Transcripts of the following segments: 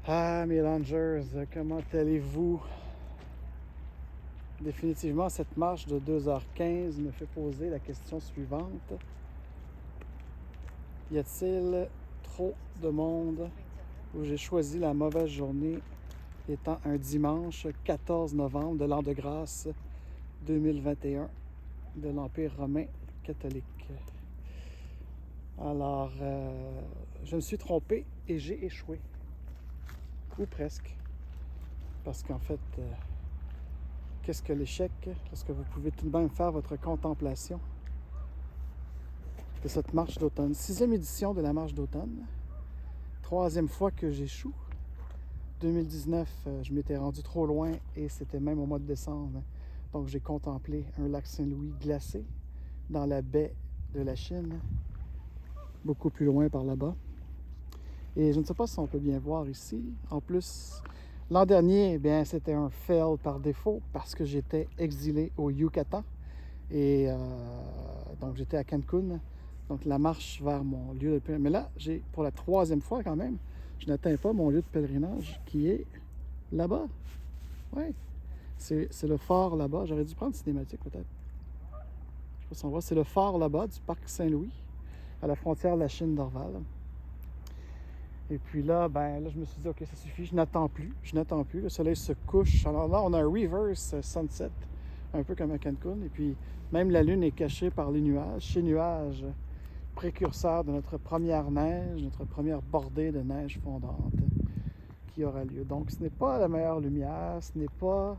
Ah, mes Rangers, comment allez-vous? Définitivement, cette marche de 2h15 me fait poser la question suivante. Y a-t-il trop de monde où j'ai choisi la mauvaise journée étant un dimanche 14 novembre de l'an de grâce 2021 de l'Empire romain catholique? Alors, je me suis trompé et j'ai échoué. Ou presque. Parce qu'en fait, qu'est-ce que l'échec lorsque vous pouvez tout de même faire votre contemplation de cette marche d'automne? 6e édition de la marche d'automne. 3e fois que j'échoue. 2019, je m'étais rendu trop loin et c'était même au mois de décembre. Donc j'ai contemplé un lac Saint-Louis glacé dans la baie de la Chine, beaucoup plus loin par là-bas. Et je ne sais pas si on peut bien voir ici. En plus, l'an dernier, bien, c'était un fail par défaut parce que j'étais exilé au Yucatan. Et donc, j'étais à Cancun. Donc, la marche vers mon lieu de pèlerinage. Mais là, pour la 3e fois quand même, je n'atteins pas mon lieu de pèlerinage qui est là-bas. Oui, c'est le phare là-bas. J'aurais dû prendre cinématique peut-être. Je sais pas si on voit. C'est le phare là-bas du parc Saint-Louis, à la frontière de la Chine d'Orval. Et puis là, je me suis dit, OK, ça suffit, je n'attends plus. Le soleil se couche. Alors là, on a un reverse sunset, un peu comme à Cancun. Et puis, même la lune est cachée par les nuages. Ces nuages, précurseurs de notre première neige, notre première bordée de neige fondante qui aura lieu. Donc, ce n'est pas la meilleure lumière, ce n'est pas...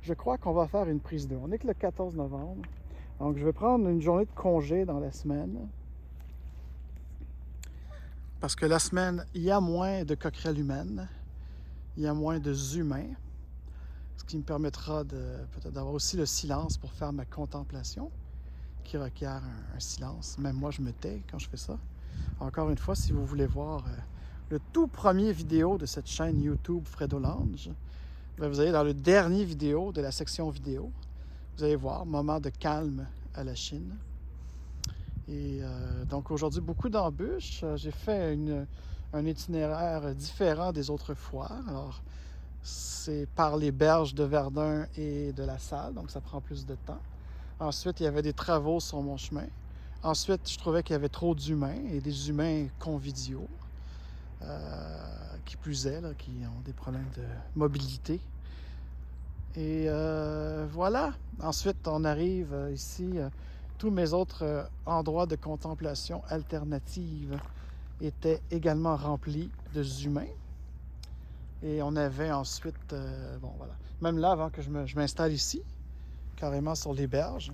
Je crois qu'on va faire une prise d'eau. On est que le 14 novembre. Donc, je vais prendre une journée de congé dans la semaine. Parce que la semaine, il y a moins de coquerelles humaines, il y a moins de humains, ce qui me permettra peut-être d'avoir aussi le silence pour faire ma contemplation, qui requiert un silence. Même moi, je me tais quand je fais ça. Encore une fois, si vous voulez voir le tout premier vidéo de cette chaîne YouTube Fredo Lounge, vous allez dans le dernier vidéo de la section vidéo. Vous allez voir, moment de calme à la Chine. Et donc aujourd'hui, beaucoup d'embûches. J'ai fait un itinéraire différent des autres fois. Alors, c'est par les berges de Verdun et de La Salle, donc ça prend plus de temps. Ensuite, il y avait des travaux sur mon chemin. Ensuite, je trouvais qu'il y avait trop d'humains et des humains conviviaux, qui plus est, là, qui ont des problèmes de mobilité. Et voilà. Ensuite, on arrive ici. Tous mes autres endroits de contemplation alternative étaient également remplis de humains. Et on avait ensuite, bon voilà, même là, avant que je m'installe ici, carrément sur les berges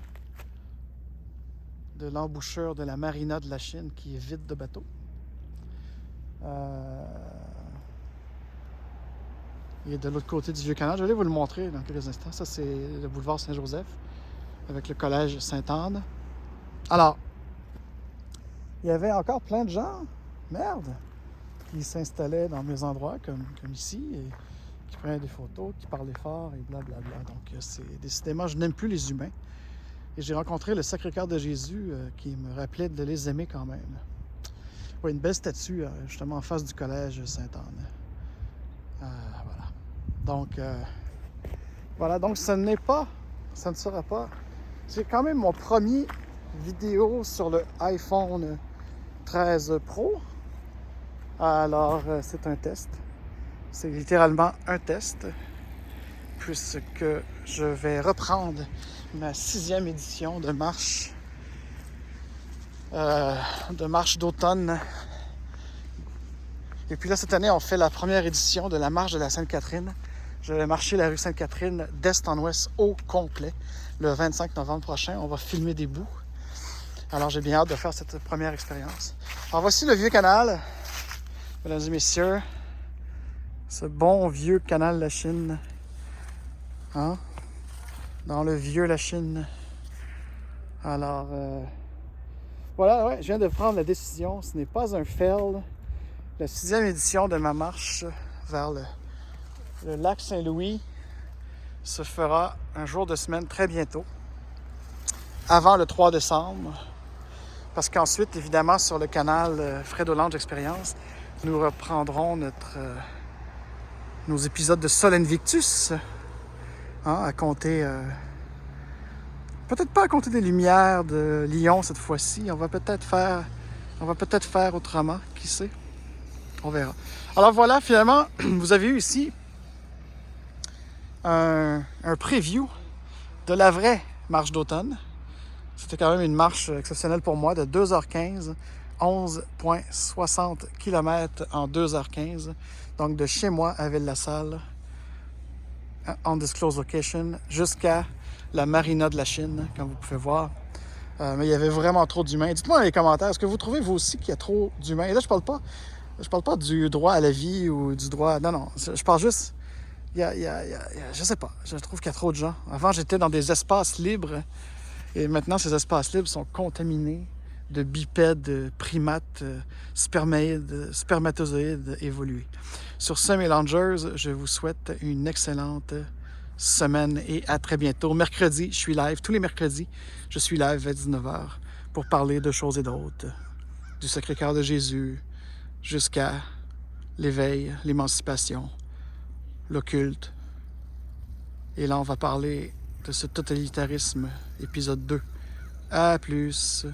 de l'embouchure de la marina de la Chine qui est vide de bateaux. Et de l'autre côté du Vieux-Canal, je vais vous le montrer dans quelques instants. Ça, c'est le boulevard Saint-Joseph avec le collège Sainte-Anne. Alors, il y avait encore plein de gens, merde, qui s'installaient dans mes endroits comme ici, et qui prenaient des photos, qui parlaient fort et blablabla. Donc, décidément, je n'aime plus les humains. Et j'ai rencontré le Sacré-Cœur de Jésus qui me rappelait de les aimer quand même. Oui, une belle statue, justement, en face du collège Sainte-Anne. Voilà. Donc, voilà. Donc, ça ne sera pas. C'est quand même mon premier vidéo sur le iPhone 13 Pro. Alors, c'est un test. C'est littéralement un test, puisque je vais reprendre ma 6e édition de marche d'automne. Et puis là, cette année, on fait la première édition de la marche de la Sainte-Catherine. Je vais marcher la rue Sainte-Catherine d'est en ouest au complet. Le 25 novembre prochain, on va filmer des bouts. Alors, j'ai bien hâte de faire cette première expérience. Alors, voici le Vieux-Canal, mesdames et messieurs. Ce bon vieux canal La Chine. Hein? Dans le vieux La Chine. Alors, voilà, ouais, je viens de prendre la décision. Ce n'est pas un fail. La 6e édition de ma marche vers le lac Saint-Louis se fera un jour de semaine très bientôt, avant le 3 décembre. Parce qu'ensuite, évidemment, sur le canal Fredo Lounge Expérience, Nous reprendrons nos épisodes de Sol Invictus, à compter, peut-être pas à compter des lumières de Lyon cette fois-ci. On va peut-être faire autrement, qui sait. On verra. Alors voilà, finalement, vous avez eu ici un preview de la vraie marche d'automne. C'était quand même une marche exceptionnelle pour moi de 2h15, 11,60 km en 2h15. Donc de chez moi à Ville-la-Salle, undisclosed location, jusqu'à la marina de la Chine, comme vous pouvez voir. Mais il y avait vraiment trop d'humains. Dites-moi dans les commentaires, est-ce que vous trouvez vous aussi qu'il y a trop d'humains? Et là, je parle pas du droit à la vie ou du droit... Non, je parle juste... je sais pas, je trouve qu'il y a trop de gens. Avant, j'étais dans des espaces libres et maintenant, ces espaces libres sont contaminés de bipèdes, primates, spermatozoïdes évolués. Sur ce, Mélangers, je vous souhaite une excellente semaine et à très bientôt. Mercredi, je suis live. Tous les mercredis, je suis live à 19h pour parler de choses et d'autres. Du Sacré-Cœur de Jésus jusqu'à l'éveil, l'émancipation, l'occulte. Et là, on va parler de ce totalitarisme, épisode 2. À plus!